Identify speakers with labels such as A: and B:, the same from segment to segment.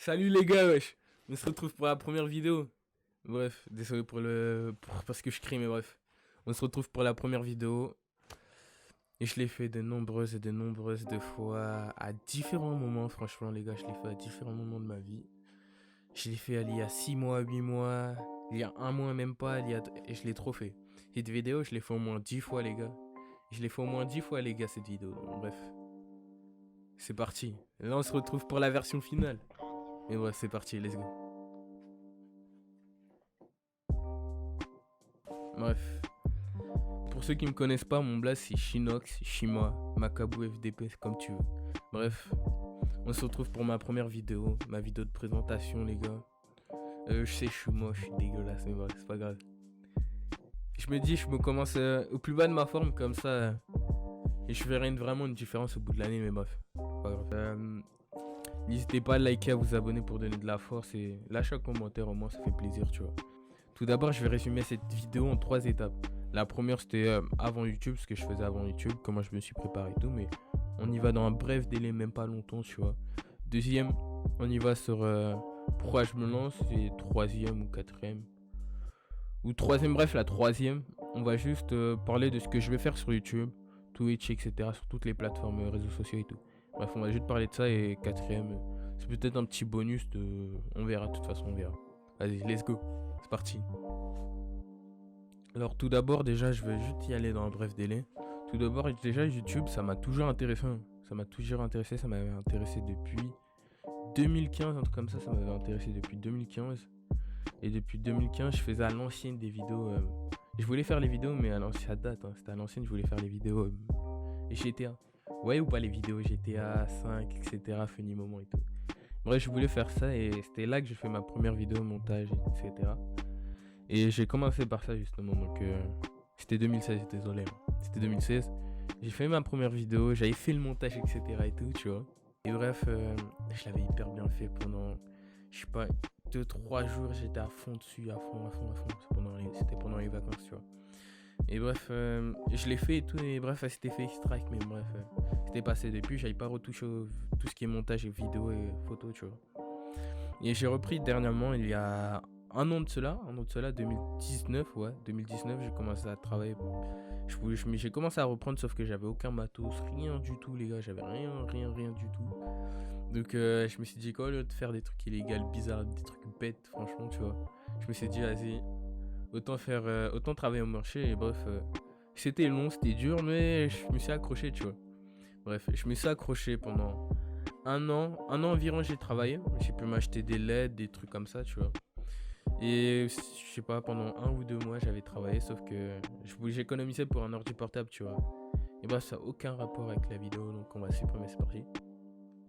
A: Salut les gars, wesh. On se retrouve pour la première vidéo. Bref, désolé parce que je crie, mais bref. On se retrouve pour la première vidéo. Et je l'ai fait de nombreuses et de nombreuses de fois, à différents moments, franchement les gars, je l'ai fait à différents moments de ma vie. Je l'ai fait il y a 6 mois, 8 mois, il y a un mois même pas, et je l'ai trop fait. Cette vidéo, je l'ai fait au moins 10 fois les gars. Je l'ai fait au moins 10 fois les gars, cette vidéo. Donc, bref, c'est parti. Là on se retrouve pour la version finale. Et bref, c'est parti, let's go. Bref. Pour ceux qui me connaissent pas, mon blaze c'est Shinox, Shima, Makabu FDP, c'est comme tu veux. Bref, on se retrouve pour ma première vidéo, ma vidéo de présentation les gars. Je sais, je suis moche, je suis dégueulasse, mais bref, c'est pas grave. Je me dis, je me commence au plus bas de ma forme comme ça. Et je verrai vraiment une différence au bout de l'année, mais bref, pas grave. N'hésitez pas à liker, à vous abonner pour donner de la force et lâcher un commentaire, au moins ça fait plaisir, tu vois. Tout d'abord, je vais résumer cette vidéo en 3 étapes. La première, c'était avant YouTube, ce que je faisais avant YouTube, comment je me suis préparé et tout, mais on y va dans un bref délai, même pas longtemps, tu vois. Deuxième, on y va sur pourquoi je me lance, et troisième ou quatrième. Ou troisième, bref, la troisième, on va juste parler de ce que je vais faire sur YouTube, Twitch, etc., sur toutes les plateformes, réseaux sociaux et tout. Bref, on va juste parler de ça, et quatrième, c'est peut-être un petit bonus de... On verra, de toute façon, on verra. Vas-y, let's go, c'est parti. Alors tout d'abord, déjà, je vais juste y aller dans un bref délai. Tout d'abord, déjà, YouTube, ça m'a toujours intéressé. Ça m'a toujours intéressé, ça m'avait intéressé depuis 2015, un truc comme ça m'avait intéressé depuis 2015. Et depuis 2015, je faisais à l'ancienne des vidéos. Je voulais faire les vidéos, mais à l'ancienne, ça date, hein, c'était à l'ancienne, je voulais faire les vidéos GTA. Ouais ou pas les vidéos GTA 5, etc. Funny moment et tout. Bref, je voulais faire ça et c'était là que j'ai fait ma première vidéo montage, etc. Et j'ai commencé par ça justement, donc c'était 2016, désolé. C'était 2016. J'ai fait ma première vidéo, j'avais fait le montage, etc. et tout, tu vois. Et bref, je l'avais hyper bien fait pendant, je sais pas, 2-3 jours, j'étais à fond dessus, à fond. C'était pendant les vacances, tu vois. Et bref, je l'ai fait et tout, et bref, c'était fait strike, mais bref, c'était passé depuis, j'avais pas retouché tout ce qui est montage et vidéo et photo, tu vois. Et j'ai repris dernièrement, il y a un an de cela, 2019, ouais, 2019, j'ai commencé à travailler. J'ai commencé à reprendre, sauf que j'avais aucun matos, rien du tout, les gars, j'avais rien du tout. Donc, je me suis dit qu'au lieu de faire des trucs illégaux, bizarres, des trucs bêtes, franchement, tu vois, je me suis dit, vas-y, autant travailler au marché, et bref, c'était long, c'était dur, mais je me suis accroché, tu vois. Bref, je me suis accroché pendant un an environ, j'ai travaillé, j'ai pu m'acheter des LED, des trucs comme ça, tu vois. Et je sais pas, pendant 1 ou 2 mois, j'avais travaillé, sauf que j'économisais pour un ordi portable, tu vois. Et bref, ça n'a aucun rapport avec la vidéo, donc on va supprimer, c'est parti.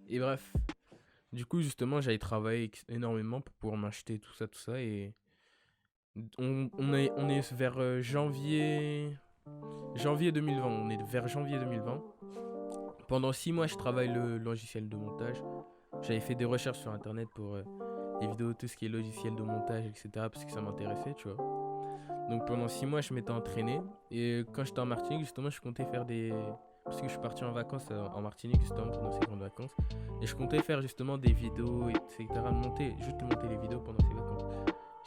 A: Et bref, du coup, justement, j'avais travaillé énormément pour pouvoir m'acheter tout ça, et on est vers janvier 2020, on est vers janvier 2020. Pendant 6 mois, je travaille le logiciel de montage. J'avais fait des recherches sur internet pour les vidéos, tout ce qui est logiciel de montage, etc. parce que ça m'intéressait, tu vois. Donc pendant 6 mois, je m'étais entraîné. Et quand j'étais en Martinique, justement, je comptais faire des... Parce que je suis parti en vacances en Martinique, justement, pendant ces grandes vacances. Et je comptais faire justement des vidéos, etc. Juste monter les vidéos pendant ces vacances.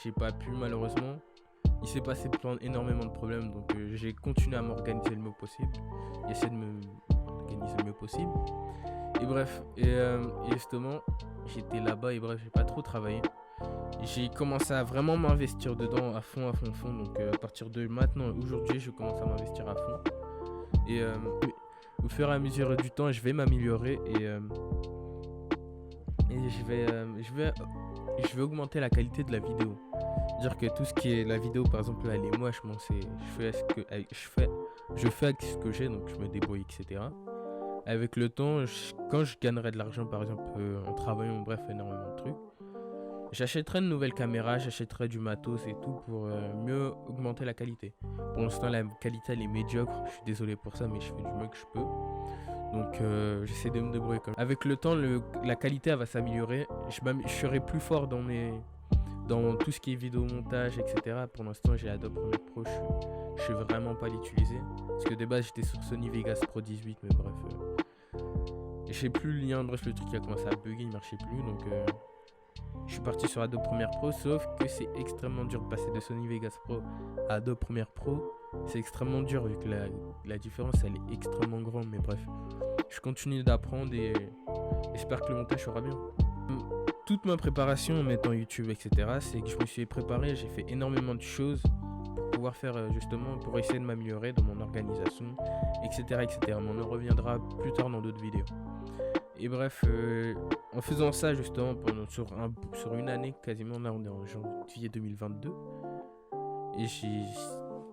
A: J'ai pas pu, malheureusement. Il s'est passé énormément de problèmes. Donc j'ai continué à m'organiser le mieux possible. Et essayer de m'organiser le mieux possible. Et bref, et justement, j'étais là-bas et bref, j'ai pas trop travaillé. J'ai commencé à vraiment m'investir dedans à fond. Donc à partir de maintenant, aujourd'hui, je commence à m'investir à fond. Et au fur et à mesure du temps, je vais m'améliorer et je vais augmenter la qualité de la vidéo. Dire que tout ce qui est la vidéo, par exemple, elle est moche, bon, je fais avec ce que j'ai, donc je me débrouille, etc. Avec le temps, quand je gagnerai de l'argent, par exemple, en travaillant, bref, énormément de trucs, j'achèterai une nouvelle caméra, j'achèterai du matos et tout pour mieux augmenter la qualité. Pour l'instant, la qualité, elle est médiocre. Je suis désolé pour ça, mais je fais du mieux que je peux. Donc, j'essaie de me débrouiller comme ça. Avec le temps, la qualité, elle va s'améliorer. Je serai plus fort dans tout ce qui est vidéo montage, etc. Pour l'instant, j'ai Adobe Premiere Pro. Je sais vraiment pas l'utiliser. Parce que de base, j'étais sur Sony Vegas Pro 18, mais bref. Je sais plus le lien, bref, le truc qui a commencé à bugger, il marchait plus. Donc, je suis parti sur Adobe Premiere Pro, sauf que c'est extrêmement dur de passer de Sony Vegas Pro à Adobe Premiere Pro. C'est extrêmement dur vu que la différence elle est extrêmement grande, mais bref. Je continue d'apprendre et j'espère que le montage sera bien. Toute ma préparation en mettant YouTube, etc., c'est que je me suis préparé, j'ai fait énormément de choses pour pouvoir faire justement, pour essayer de m'améliorer dans mon organisation, etc., etc. Mais on en reviendra plus tard dans d'autres vidéos. Et bref, en faisant ça justement sur une année quasiment, là on est en janvier 2022, et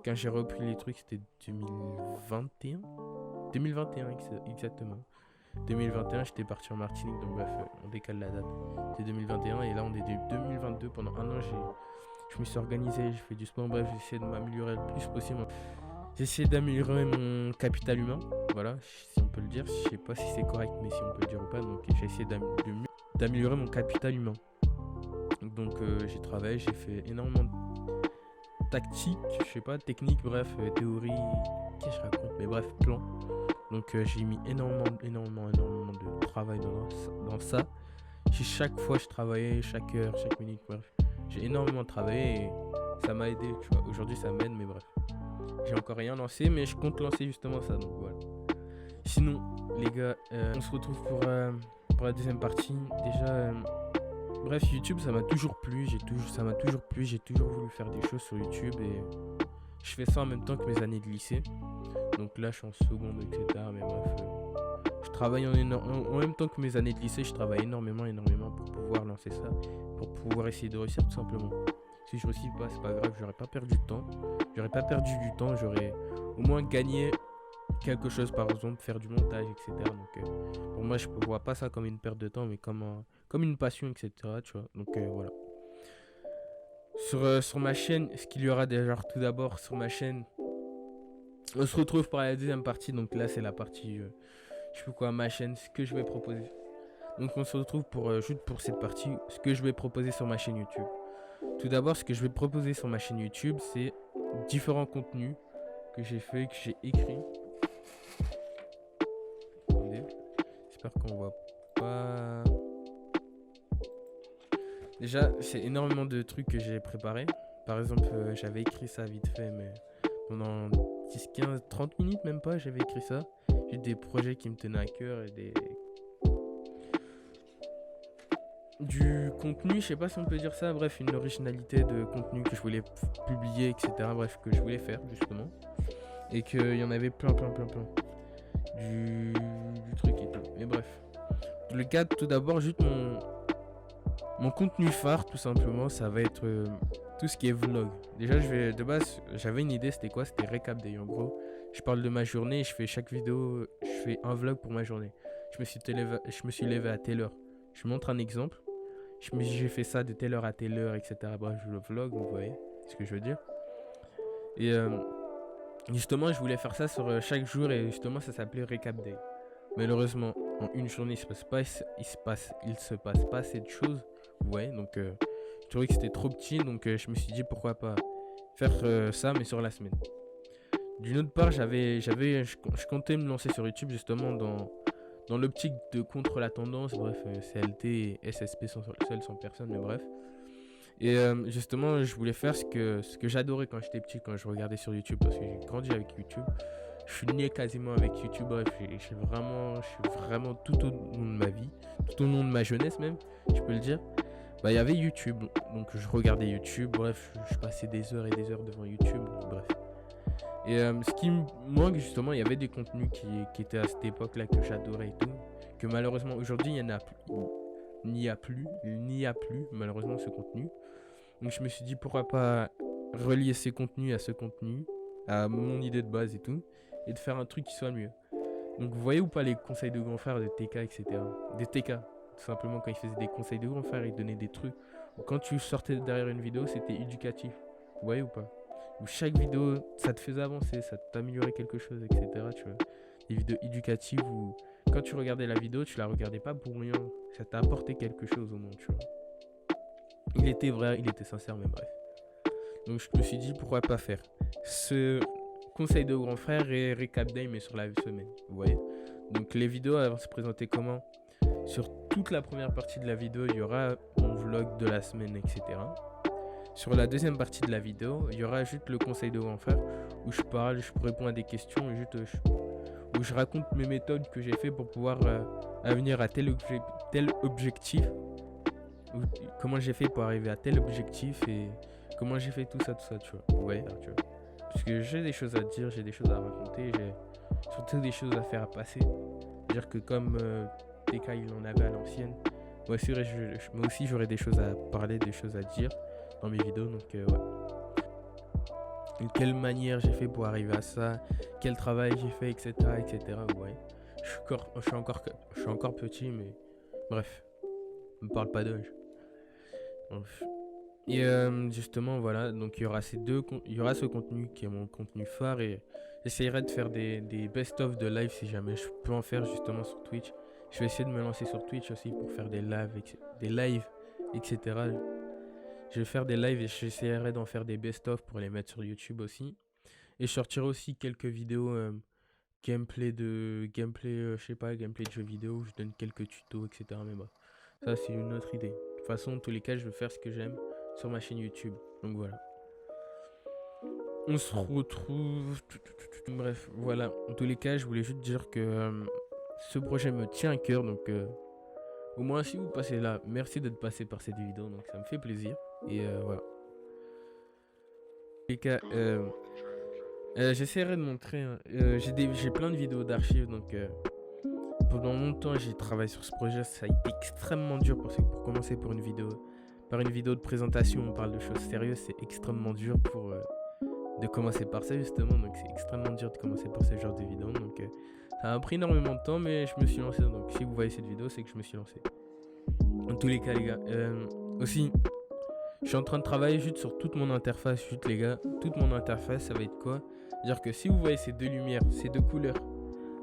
A: quand j'ai repris les trucs c'était 2021 exactement. 2021 j'étais parti en Martinique, donc bref on décale la date, c'est 2021 et là on est 2022. Pendant un an je me suis organisé, j'ai fait du sport, bref j'ai essayé de m'améliorer le plus possible. J'ai essayé d'améliorer mon capital humain, voilà, si on peut le dire. Je sais pas si c'est correct, mais si on peut le dire ou pas. Donc j'ai essayé d'améliorer mon capital humain. Donc j'ai travaillé, j'ai fait énormément de tactique, je sais pas, technique, bref, théorie, qu'est-ce que je raconte, mais bref, plan. Donc j'ai mis énormément de travail dans ça. Chaque fois je travaillais, chaque heure, chaque minute, bref. J'ai énormément travaillé et ça m'a aidé, tu vois. Aujourd'hui ça m'aide, mais bref. J'ai encore rien lancé, mais je compte lancer justement ça, donc voilà. Sinon, les gars, on se retrouve pour la deuxième partie. Déjà, bref, YouTube, ça m'a toujours plu. J'ai toujours voulu faire des choses sur YouTube et je fais ça en même temps que mes années de lycée. Donc là, je suis en seconde, etc. Mais bref, je travaille en même temps que mes années de lycée. Je travaille énormément pour pouvoir lancer ça, pour pouvoir essayer de réussir tout simplement. Si je réussis pas, c'est pas grave, j'aurais pas perdu de temps. J'aurais au moins gagné quelque chose, par exemple, faire du montage, etc. Donc pour moi, je ne vois pas ça comme une perte de temps, mais comme une passion, etc. Tu vois. Donc voilà. Sur ma chaîne, ce qu'il y aura déjà tout d'abord sur ma chaîne, on se retrouve pour la deuxième partie. Donc là, c'est la partie, je sais plus quoi, ma chaîne, ce que je vais proposer. Donc on se retrouve juste pour cette partie, ce que je vais proposer sur ma chaîne YouTube. Tout d'abord, ce que je vais proposer sur ma chaîne YouTube, c'est différents contenus que j'ai fait, que j'ai écrit. Attendez, j'espère qu'on voit pas. Déjà, c'est énormément de trucs que j'ai préparés. Par exemple, j'avais écrit ça vite fait, mais pendant 10, 15, 30 minutes, même pas, j'avais écrit ça. J'ai des projets qui me tenaient à cœur et du contenu, je sais pas si on peut dire ça, bref, une originalité de contenu que je voulais publier, etc. Bref, que je voulais faire justement. Et qu'il y en avait plein. Du truc et tout. Mais bref. Le cadre, tout d'abord, juste mon contenu phare, tout simplement, ça va être tout ce qui est vlog. Déjà, de base, j'avais une idée, c'était quoi? C'était Recap Day. En gros, je parle de ma journée et je fais chaque vidéo, je fais un vlog pour ma journée. Je me suis levé à telle heure. Je montre un exemple. J'ai fait ça de telle heure à telle heure, etc. Bref, je le vlog, vous voyez ce que je veux dire. Et justement, je voulais faire ça sur chaque jour et justement, ça s'appelait Recap Day. Malheureusement, en une journée, il se passe pas assez de choses, vous voyez. Donc, je trouvais que c'était trop petit, donc je me suis dit pourquoi pas faire ça, mais sur la semaine. D'une autre part, je comptais me lancer sur YouTube justement dans l'optique de contre la tendance, bref, CLT et SSP seul sans personne, mais bref. Et justement, je voulais faire ce que j'adorais quand j'étais petit, quand je regardais sur YouTube, parce que j'ai grandi avec YouTube. Je suis né quasiment avec YouTube, bref, je suis vraiment tout au long de ma vie, tout au long de ma jeunesse même, je peux le dire. Bah, il y avait YouTube, donc je regardais YouTube, bref, je passais des heures et des heures devant YouTube, bref. Et ce qui me manque justement, il y avait des contenus qui étaient à cette époque-là que j'adorais et tout, que malheureusement aujourd'hui il n'y a plus malheureusement ce contenu. Donc je me suis dit pourquoi pas relier ces contenus à ce contenu, à mon idée de base et tout, et de faire un truc qui soit mieux. Donc vous voyez ou pas les conseils de grand frère de TK, etc. Des TK, tout simplement quand il faisait des conseils de grand frère, il donnait des trucs. Ou quand tu sortais derrière une vidéo, c'était éducatif. Vous voyez ou pas? Où chaque vidéo, ça te faisait avancer, ça t'améliorait quelque chose, etc. Tu vois. Des vidéos éducatives où quand tu regardais la vidéo, tu la regardais pas pour rien. Ça t'a apporté quelque chose au monde, tu vois. Il était vrai, il était sincère, mais bref. Donc je me suis dit pourquoi pas faire ce conseil de grand frère et Recap Day, mais sur la semaine. Vous voyez. Donc les vidéos vont se présenter comment? Sur toute la première partie de la vidéo, il y aura mon vlog de la semaine, etc. Sur la deuxième partie de la vidéo, il y aura juste le conseil de grand frère où je parle, je réponds à des questions et où je raconte mes méthodes que j'ai fait pour pouvoir venir à tel objectif, ou comment j'ai fait pour arriver à tel objectif et comment j'ai fait tout ça, tu vois. Vous voyez, tu vois. Parce que j'ai des choses à dire, j'ai des choses à raconter, j'ai surtout des choses à faire passer. C'est-à-dire que comme TK il en avait à l'ancienne, moi aussi j'aurais des choses à parler, des choses à dire dans mes vidéos, donc ouais. De quelle manière j'ai fait pour arriver à ça, quel travail j'ai fait, etc. etc. Ouais. Je suis encore petit, mais bref, ne me parle pas d'âge. Et justement, voilà, donc il y aura il y aura ce contenu qui est mon contenu phare et j'essaierai de faire des best-of de live si jamais je peux en faire justement sur Twitch. Je vais essayer de me lancer sur Twitch aussi pour faire des lives, etc. Je vais faire des lives et j'essaierai d'en faire des best-of pour les mettre sur YouTube aussi. Et je sortirai aussi quelques vidéos gameplay, je sais pas, gameplay de jeux vidéo où je donne quelques tutos, etc. Mais bah, ça c'est une autre idée. De toute façon, dans tous les cas, je veux faire ce que j'aime sur ma chaîne YouTube. Donc voilà. On se retrouve. Bref, voilà. En tous les cas, je voulais juste dire que ce projet me tient à cœur. Donc au moins, si vous passez là, merci d'être passé par cette vidéo. Donc ça me fait plaisir. Et voilà. En tous les cas, j'essaierai de montrer. J'ai plein de vidéos d'archives. Donc pendant longtemps, j'ai travaillé sur ce projet. Ça a été extrêmement dur pour commencer pour une vidéo. Par une vidéo de présentation, on parle de choses sérieuses. C'est extrêmement dur de commencer par ça justement. Donc c'est extrêmement dur de commencer par ce genre de vidéo. Donc ça a pris énormément de temps, mais je me suis lancé. Donc si vous voyez cette vidéo, c'est que je me suis lancé. En tous les cas, les gars. Aussi, je suis en train de travailler juste sur toute mon interface. Juste les gars, toute mon interface, ça va être quoi? C'est-à-dire que si vous voyez ces deux lumières, ces deux couleurs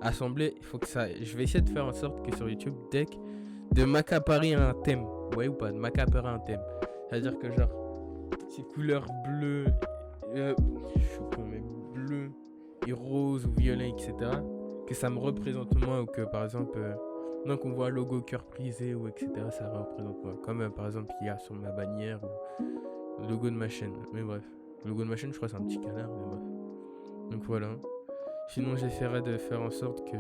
A: assemblées, il faut que ça. Je vais essayer de faire en sorte que sur YouTube, deck, de m'accaparer un thème. Vous voyez ou pas? De m'accaparer un thème. C'est-à-dire que genre, ces couleurs bleues, je suis con, mais bleu et rose ou violet, etc. Que ça me représente moi ou que par exemple, donc on voit un logo cœur brisé ou etc. Ça représente moi. Comme par exemple, il y a sur ma bannière ou le logo de ma chaîne. Mais bref, le logo de ma chaîne, je crois que c'est un petit canard, mais bref. Donc voilà. Sinon, j'essaierai de faire en sorte que.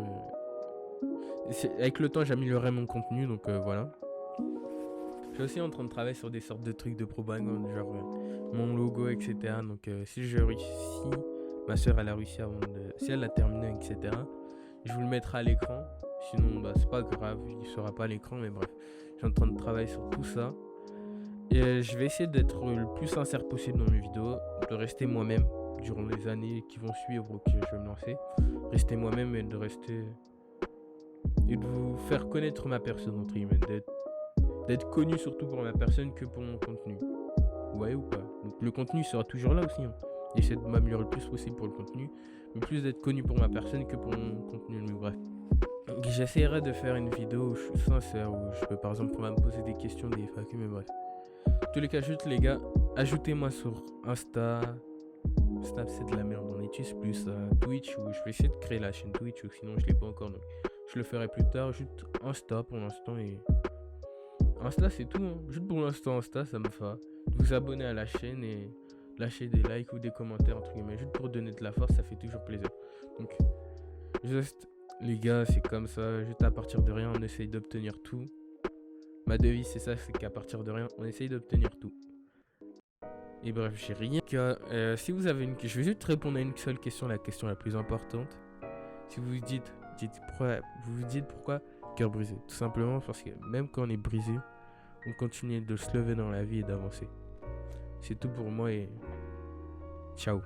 A: Avec le temps, j'améliorerai mon contenu, donc voilà. Je suis aussi en train de travailler sur des sortes de trucs de propagande, genre mon logo, etc. Donc si je réussis, ma soeur elle a réussi si elle a terminé, etc. Je vous le mettrai à l'écran. Sinon, bah, c'est pas grave, il sera pas à l'écran, mais bref. Je suis en train de travailler sur tout ça. Et je vais essayer d'être le plus sincère possible dans mes vidéos, de rester moi-même durant les années qui vont suivre ou que je vais me lancer. Rester moi-même et de vous faire connaître ma personne, entre guillemets, d'être connu surtout pour ma personne que pour mon contenu. Ouais ou pas? Donc le contenu sera toujours là aussi. Hein. J'essaie de m'améliorer le plus possible pour le contenu, mais plus d'être connu pour ma personne que pour mon contenu. Mais bref. Donc j'essaierai de faire une vidéo où je suis sincère, où je peux par exemple pouvoir me poser des questions, des FAQ, mais bref. En tous les cas, juste les gars, ajoutez-moi sur Insta. Snap c'est de la merde, on utilise plus Twitch, où je vais essayer de créer la chaîne Twitch, ou sinon je l'ai pas encore, donc je le ferai plus tard. Juste Insta pour l'instant et Insta c'est tout, hein. Juste pour l'instant Insta ça me fait vous abonner à la chaîne et lâcher des likes ou des commentaires entre guillemets, juste pour donner de la force, ça fait toujours plaisir. Donc juste les gars, c'est comme ça, juste à partir de rien on essaye d'obtenir tout. Ma devise c'est ça, c'est qu'à partir de rien on essaye d'obtenir tout. Et bref, j'ai rien. Si vous avez je vais juste répondre à une seule question, la question la plus importante. Si vous vous dites pourquoi cœur brisé. Tout simplement parce que même quand on est brisé, on continue de se lever dans la vie et d'avancer. C'est tout pour moi et ciao.